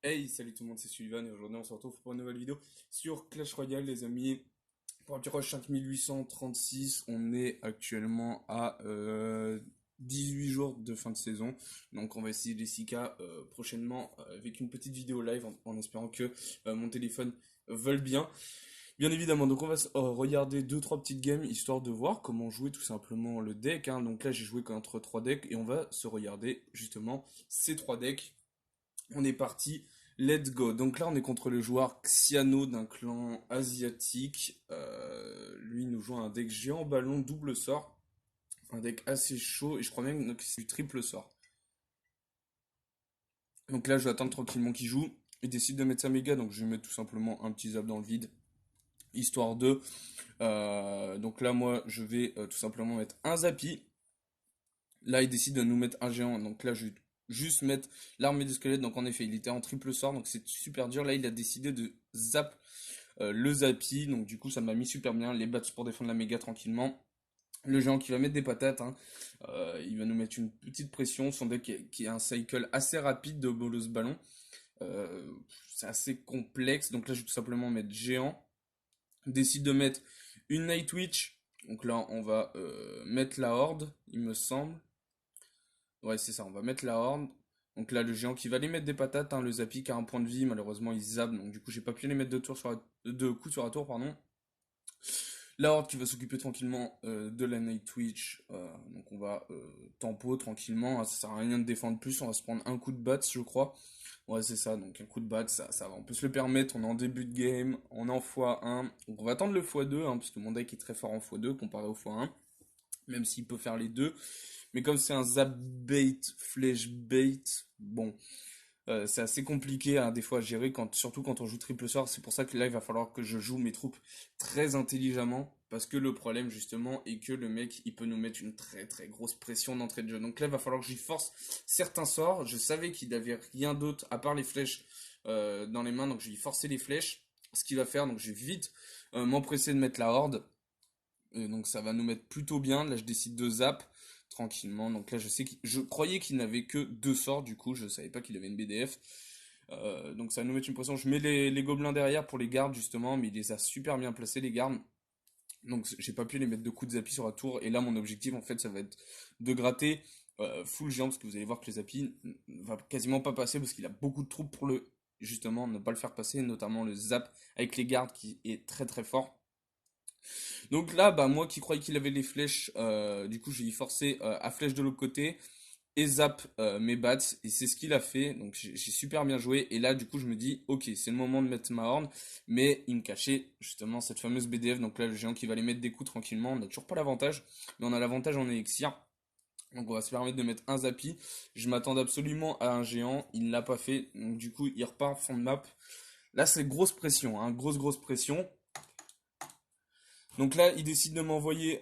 Hey, salut tout le monde, c'est Sullivan et aujourd'hui on se retrouve pour une nouvelle vidéo sur Clash Royale les amis. Pour un petit rush 5836, on est actuellement à 18 jours de fin de saison. Donc on va essayer les 6K prochainement avec une petite vidéo live en espérant que mon téléphone veuille bien. Bien évidemment, donc on va regarder deux trois petites games histoire de voir comment jouer tout simplement le deck, hein. Donc là j'ai joué contre 3 decks et on va se regarder justement ces 3 decks. On est parti, let's go. Donc là, on est contre le joueur Xiano d'un clan asiatique. Lui, il nous joue un deck géant ballon double sort. Un deck assez chaud, et je crois même que c'est du triple sort. Donc là, je vais attendre tranquillement qu'il joue. Il décide de mettre sa méga, donc je vais mettre tout simplement un petit zap dans le vide. Histoire de. Donc là, moi, je vais tout simplement mettre un zappy. Là, il décide de nous mettre un géant. Donc là, je vais juste mettre l'armée de squelettes. Donc en effet, il était en triple sort. Donc c'est super dur. Là, il a décidé de zap le zappy. Donc du coup, ça m'a mis super bien. Les bats pour défendre la méga tranquillement. Le géant qui va mettre des patates, hein. Il va nous mettre une petite pression. Son deck qui est un cycle assez rapide de bolos ballon. Euh, c'est assez complexe. Donc là, je vais tout simplement mettre géant. Décide de mettre une Night Witch. Donc là, on va mettre la horde, il me semble. Ouais, c'est ça, on va mettre la horde. Donc là, le géant qui va les mettre des patates, hein, le Zappy qui a un point de vie, malheureusement il zappe, donc du coup j'ai pas pu les mettre de coups sur la tour, pardon. La horde qui va s'occuper tranquillement de la Night Twitch, donc on va tempo tranquillement, hein, ça sert à rien de défendre plus, on va se prendre un coup de bats je crois. Ouais c'est ça, donc un coup de bats, ça va, on peut se le permettre, on est en début de game, on est en x1, donc on va attendre le x2, hein, parce que mon deck est très fort en x2 comparé au x1, même s'il peut faire les deux. Mais comme c'est un zap bait, flash bait, bon, c'est assez compliqué hein, des fois à gérer, surtout quand on joue triple sort. C'est pour ça que là, il va falloir que je joue mes troupes très intelligemment. Parce que le problème, justement, est que le mec, il peut nous mettre une très très grosse pression d'entrée de jeu. Donc là, il va falloir que j'y force certains sorts. Je savais qu'il n'avait rien d'autre à part les flèches dans les mains. Donc je vais y forcer les flèches. Ce qu'il va faire, donc je vais vite m'empresser de mettre la horde. Donc ça va nous mettre plutôt bien. Là, je décide de zap tranquillement. Donc là, je croyais qu'il n'avait que deux sorts. Du coup, je savais pas qu'il avait une BDF. Donc ça va nous mettre une pression. Je mets les gobelins derrière pour les gardes justement, mais il les a super bien placés les gardes. Donc j'ai pas pu les mettre de coups de zappy sur la tour. Et là, mon objectif en fait, ça va être de gratter full géant parce que vous allez voir que les zappy va quasiment pas passer parce qu'il a beaucoup de troupes pour le justement ne pas le faire passer, notamment le zap avec les gardes qui est très très fort. Donc là, bah moi qui croyais qu'il avait les flèches, du coup j'ai forcé à flèche de l'autre côté et zap mes bats et c'est ce qu'il a fait. Donc j'ai super bien joué et là du coup je me dis ok c'est le moment de mettre ma horn, mais il me cachait justement cette fameuse BDF. Donc là le géant qui va les mettre des coups tranquillement, on n'a toujours pas l'avantage, mais on a l'avantage en élixir. Donc on va se permettre de mettre un zappy. Je m'attendais absolument à un géant, il ne l'a pas fait. Donc du coup il repart fond de map. Là c'est grosse pression, hein, grosse pression. Donc là, il décide de m'envoyer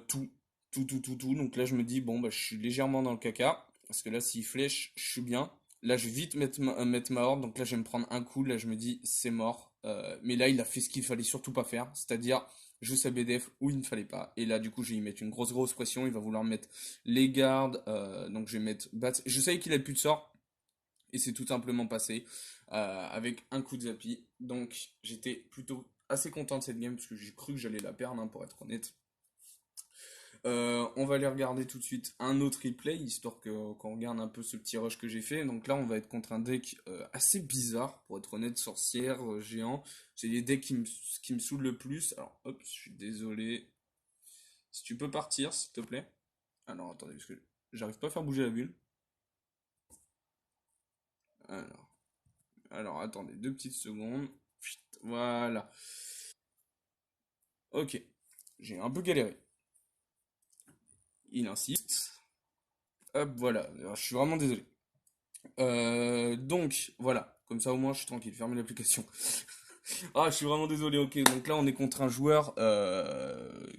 tout. Donc là, je me dis, bon, bah, je suis légèrement dans le caca. Parce que là, s'il flèche, je suis bien. Là, je vais vite mettre ma horde. Donc là, je vais me prendre un coup. Là, je me dis, c'est mort. Mais là, il a fait ce qu'il fallait surtout pas faire. C'est-à-dire, je sais BDF où il ne fallait pas. Et là, du coup, je vais y mettre une grosse pression. Il va vouloir mettre les gardes. Donc, je vais mettre Bats. Je savais qu'il avait plus de sort. Et c'est tout simplement passé avec un coup de zappy. Donc j'étais plutôt assez content de cette game parce que j'ai cru que j'allais la perdre, hein, pour être honnête. On va aller regarder tout de suite un autre replay, histoire qu'on regarde un peu ce petit rush que j'ai fait. Donc là, on va être contre un deck assez bizarre, pour être honnête, sorcière, géant. C'est les decks qui me saoulent le plus. Alors, hop, je suis désolé. Si tu peux partir, s'il te plaît. Alors, attendez, parce que j'arrive pas à faire bouger la bulle. Alors, attendez, deux petites secondes. Chut, voilà. Ok, j'ai un peu galéré. Il insiste. Hop, voilà. Alors, je suis vraiment désolé. Donc, voilà. Comme ça, au moins, je suis tranquille. Fermez l'application. Ah, je suis vraiment désolé. Ok, donc là, on est contre un joueur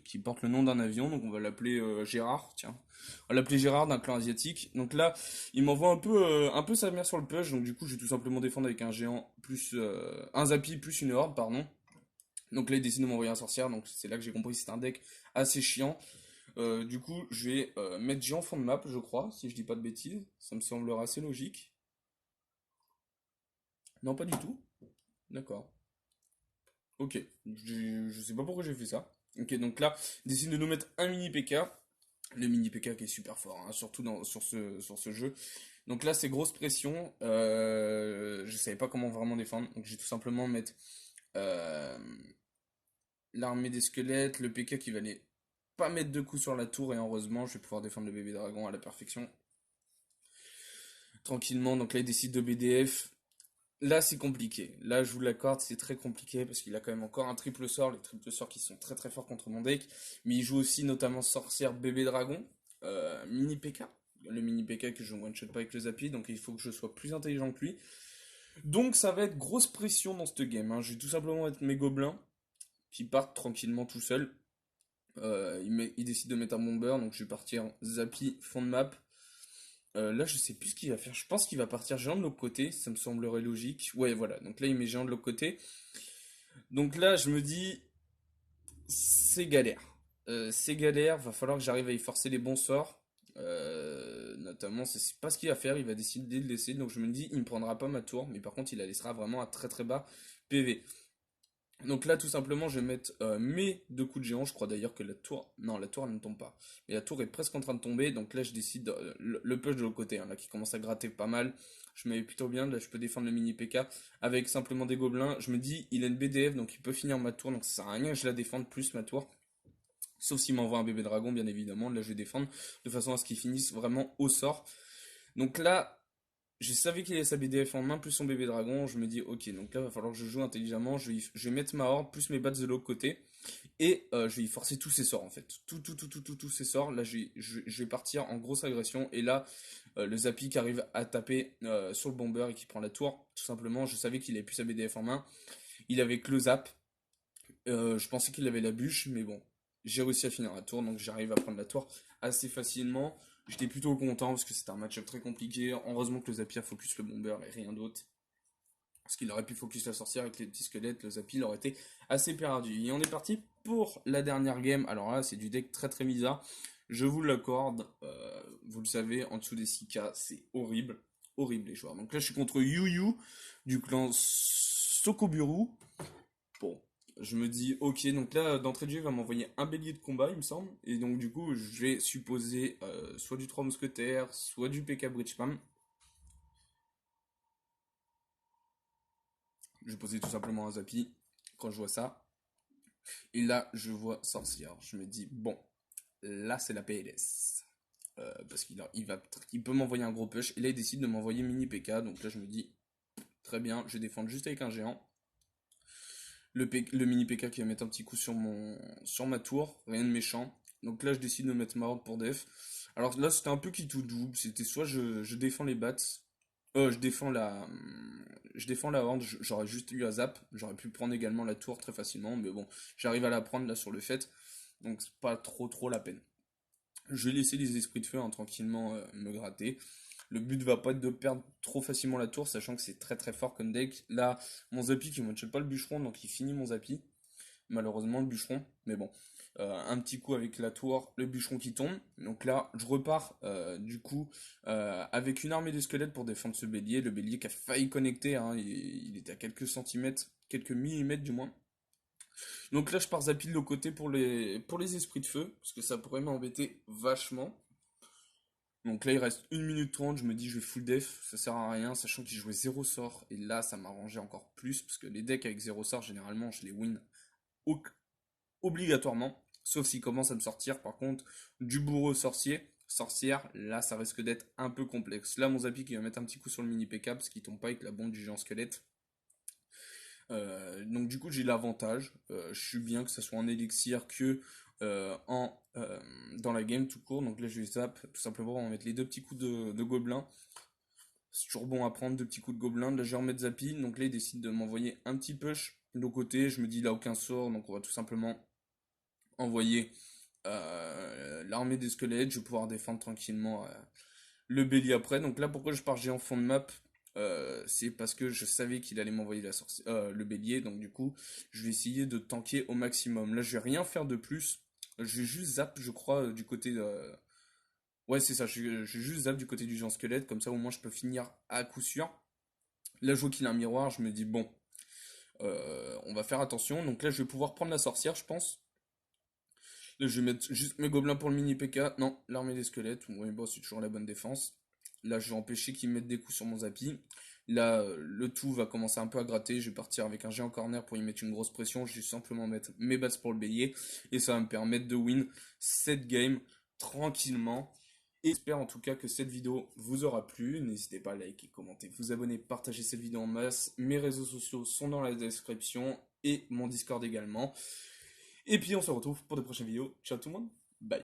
qui porte le nom d'un avion. Donc, on va l'appeler Gérard. Tiens, on va l'appeler Gérard d'un clan asiatique. Donc là, il m'envoie un peu sa mère sur le push. Donc, du coup, je vais tout simplement défendre avec un géant plus un zappy plus une horde, pardon. Donc là, il décide de m'envoyer un sorcière. Donc, c'est là que j'ai compris que c'est un deck assez chiant. Du coup, je vais mettre géant fond de map, je crois, si je dis pas de bêtises. Ça me semblera assez logique. Non, pas du tout. D'accord. Ok. Je sais pas pourquoi j'ai fait ça. Ok, donc là, il décide de nous mettre un mini PK. Le mini PK qui est super fort, hein, surtout sur ce jeu. Donc là, c'est grosse pression. Je savais pas comment vraiment défendre. Donc j'ai tout simplement mettre euh, l'armée des squelettes, le PK qui va aller pas mettre de coups sur la tour. Et heureusement, je vais pouvoir défendre le bébé dragon à la perfection. Tranquillement. Donc là, il décide de BDF. Là, c'est compliqué. Là, je vous l'accorde, c'est très compliqué parce qu'il a quand même encore un triple sort, les triples sorts qui sont très très forts contre mon deck. Mais il joue aussi notamment sorcière bébé dragon, mini PK. Le mini PK que je ne one-shot pas avec le Zapi, donc il faut que je sois plus intelligent que lui. Donc ça va être grosse pression dans cette game, hein. Je vais tout simplement mettre mes gobelins qui partent tranquillement tout seuls. Il décide de mettre un bomber, donc je vais partir Zapi, fond de map. Là, je sais plus ce qu'il va faire. Je pense qu'il va partir géant de l'autre côté. Ça me semblerait logique. Ouais, voilà. Donc là, il met géant de l'autre côté. Donc là, je me dis, c'est galère. C'est galère. Va falloir que j'arrive à y forcer les bons sorts. Notamment, c'est pas ce qu'il va faire. Il va décider de laisser. Donc je me dis, il ne prendra pas ma tour. Mais par contre, il la laissera vraiment à très très bas PV. Donc là, tout simplement, je vais mettre mes deux coups de géant. Je crois d'ailleurs que la tour... Non, la tour, elle ne tombe pas. Mais la tour est presque en train de tomber. Donc là, je décide le push de l'autre côté, hein, là, qui commence à gratter pas mal. Je mets plutôt bien. Là, je peux défendre le mini PK avec simplement des gobelins. Je me dis, il a une BDF, donc il peut finir ma tour. Donc ça sert à rien que je la défende plus ma tour. Sauf s'il m'envoie un bébé dragon, bien évidemment. Là, je vais défendre de façon à ce qu'il finisse vraiment au sort. Donc là, je savais qu'il avait sa BDF en main plus son bébé dragon. Je me dis, ok, donc là, il va falloir que je joue intelligemment. Je vais mettre ma horde plus mes bats de l'autre côté. Et je vais y forcer tous ses sorts en fait. Tous ses sorts. Là, je vais partir en grosse agression. Et là, le Zapi qui arrive à taper sur le bomber et qui prend la tour. Tout simplement, je savais qu'il avait plus sa BDF en main. Il avait que le zap. Je pensais qu'il avait la bûche, mais bon. J'ai réussi à finir la tour, donc j'arrive à prendre la tour assez facilement. J'étais plutôt content parce que c'était un match-up très compliqué. Heureusement que le Zapi a focus le bomber et rien d'autre. Parce qu'il aurait pu focus la sorcière avec les petits squelettes, le Zapi, il aurait été assez perdu. Et on est parti pour la dernière game. Alors là, c'est du deck très très bizarre. Je vous l'accorde. Vous le savez, en dessous des 6K, c'est horrible. Horrible les joueurs. Donc là, je suis contre Yu Yu du clan Sokoburu. Bon, je me dis, ok, donc là, d'entrée de jeu, il va m'envoyer un bélier de combat, il me semble. Et donc, du coup, je vais supposer soit du 3 mousquetaires, soit du PK Bridge Spam. Je vais poser tout simplement un Zapi quand je vois ça. Et là, je vois sorcière. Je me dis, bon, là, c'est la PLS. Parce il peut m'envoyer un gros push. Et là, il décide de m'envoyer mini PK. Donc là, je me dis, très bien, je vais défendre juste avec un géant. Le mini PK qui va mettre un petit coup sur ma tour. Rien de méchant. Donc là, je décide de mettre ma horde pour def. Alors là, c'était un peu qui tout double. C'était soit je défends les bats. Je défends la horde. J'aurais juste eu à zap. J'aurais pu prendre également la tour très facilement. Mais bon, j'arrive à la prendre là sur le fait. Donc c'est pas trop la peine. Je vais laisser les esprits de feu, hein, tranquillement me gratter. Le but va pas être de perdre trop facilement la tour, sachant que c'est très très fort comme deck. Là, mon Zapi qui ne one pas le bûcheron, donc il finit mon Zapi. Malheureusement, le bûcheron. Mais bon, un petit coup avec la tour, le bûcheron qui tombe. Donc là, je repars du coup avec une armée de squelettes pour défendre ce bélier. Le bélier qui a failli connecter, hein, il était à quelques centimètres, quelques millimètres du moins. Donc là, je pars zappi de l'autre côté pour les esprits de feu, parce que ça pourrait m'embêter vachement. Donc là, il reste 1 minute 30, je me dis je vais full def, ça sert à rien, sachant qu'il jouait 0 sort, et là, ça m'arrangeait encore plus, parce que les decks avec 0 sort, généralement, je les win au- obligatoirement, sauf s'il commence à me sortir, par contre, du bourreau sorcier, sorcière, là, ça risque d'être un peu complexe. Là, mon Zapi qui va mettre un petit coup sur le mini PK, parce qu'il tombe pas avec la bombe du géant squelette. Donc du coup j'ai l'avantage, je suis bien que ça soit en élixir que dans la game tout court, donc là je vais zap, tout simplement on va mettre les deux petits coups de gobelin, c'est toujours bon à prendre, deux petits coups de gobelin, là je vais remettre Zappy, donc là il décide de m'envoyer un petit push de l'autre côté, je me dis il a aucun sort, donc on va tout simplement envoyer l'armée des squelettes, je vais pouvoir défendre tranquillement le bélier après. Donc là, pourquoi je pars géant fond de map, c'est parce que je savais qu'il allait m'envoyer le bélier. Donc du coup, je vais essayer de tanker au maximum. Là, je vais rien faire de plus. Je vais juste zap, je crois, du côté de... Ouais, c'est ça, je vais juste zap du côté du géant squelette. Comme ça, au moins, je peux finir à coup sûr. Là, je vois qu'il a un miroir, je me dis, bon, on va faire attention. Donc là, je vais pouvoir prendre la sorcière, je pense. Là, je vais mettre juste mes gobelins pour le mini PK. Non, l'armée des squelettes. Oui, bon, c'est toujours la bonne défense. Là, je vais empêcher qu'ils me mettent des coups sur mon Zappy. Là, le tout va commencer un peu à gratter. Je vais partir avec un géant corner pour y mettre une grosse pression. Je vais simplement mettre mes bats pour le bélier. Et ça va me permettre de win cette game tranquillement. Et j'espère en tout cas que cette vidéo vous aura plu. N'hésitez pas à liker, commenter, vous abonner, partager cette vidéo en masse. Mes réseaux sociaux sont dans la description et mon Discord également. Et puis on se retrouve pour de prochaines vidéos. Ciao tout le monde!